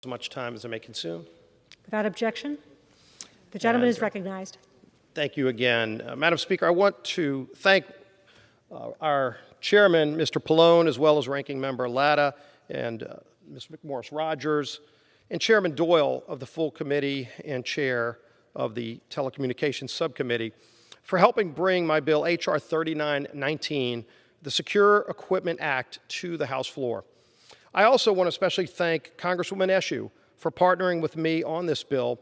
as much time as I may consume. Without objection, the gentleman is recognized. Thank you again. Madam Speaker, I want to thank our chairman, Mr. Pallone, as well as Ranking Member Latta and Ms. McMorris-Rogers, and Chairman Doyle of the full committee and chair of the Telecommunications Subcommittee for helping bring my bill, H.R. 3919, the Secure Equipment Act, to the House floor. I also want to especially thank Congresswoman Eshoo for partnering with me on this bill.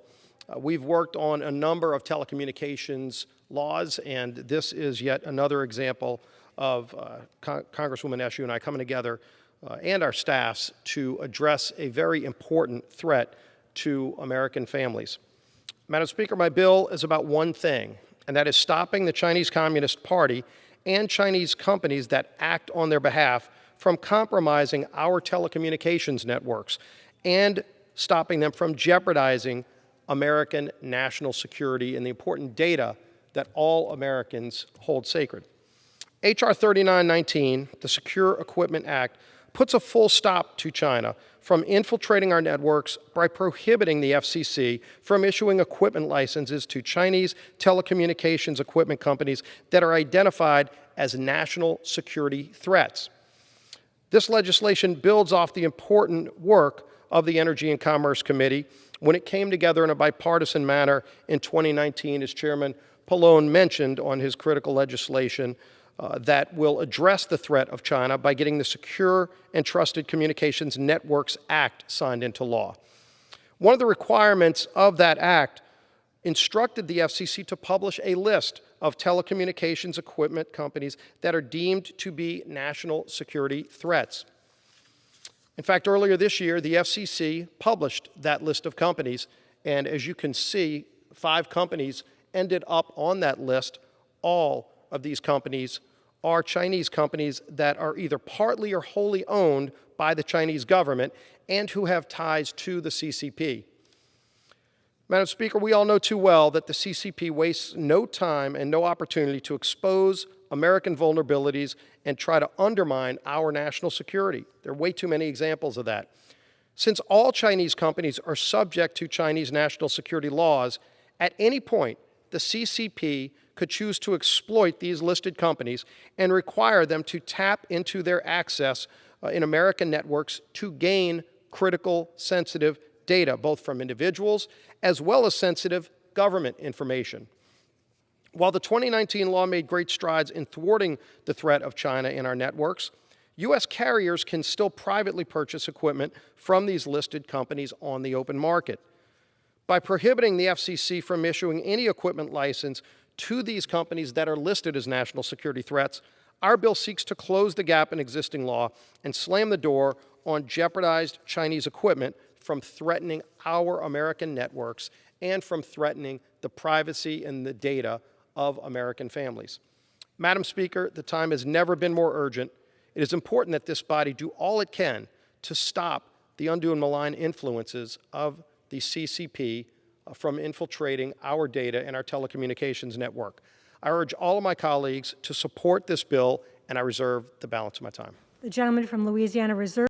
We've worked on a number of telecommunications laws, and this is yet another example of Congresswoman Eshoo and I coming together and our staffs to address a very important threat to American families. Madam Speaker, my bill is about one thing, and that is stopping the Chinese Communist Party and Chinese companies that act on their behalf from compromising our telecommunications networks and stopping them from jeopardizing American national security and the important data that all Americans hold sacred. H.R. 3919, the Secure Equipment Act, puts a full stop to China from infiltrating our networks by prohibiting the FCC from issuing equipment licenses to Chinese telecommunications equipment companies that are identified as national security threats. This legislation builds off the important work of the Energy and Commerce Committee when it came together in a bipartisan manner in 2019, as Chairman Pallone mentioned on his critical legislation that will address the threat of China by getting the Secure and Trusted Communications Networks Act signed into law. One of the requirements of that act instructed the FCC to publish a list of telecommunications equipment companies that are deemed to be national security threats. In fact, earlier this year, the FCC published that list of companies, and as you can see, 5 companies ended up on that list. All of these companies are Chinese companies that are either partly or wholly owned by the Chinese government and who have ties to the CCP. Madam Speaker, we all know too well that the CCP wastes no time and no opportunity to expose American vulnerabilities and try to undermine our national security. There are way too many examples of that. Since all Chinese companies are subject to Chinese national security laws, at any point, the CCP could choose to exploit these listed companies and require them to tap into their access in American networks to gain critical, sensitive data, both from individuals as well as sensitive government information. While the 2019 law made great strides in thwarting the threat of China in our networks, U.S. carriers can still privately purchase equipment from these listed companies on the open market. By prohibiting the FCC from issuing any equipment license to these companies that are listed as national security threats, our bill seeks to close the gap in existing law and slam the door on jeopardized Chinese equipment from threatening our American networks and from threatening the privacy and the data of American families. Madam Speaker, the time has never been more urgent. It is important that this body do all it can to stop the undue and malign influences of the CCP from infiltrating our data and our telecommunications network. I urge all of my colleagues to support this bill, and I reserve the balance of my time. The gentleman from Louisiana reserves.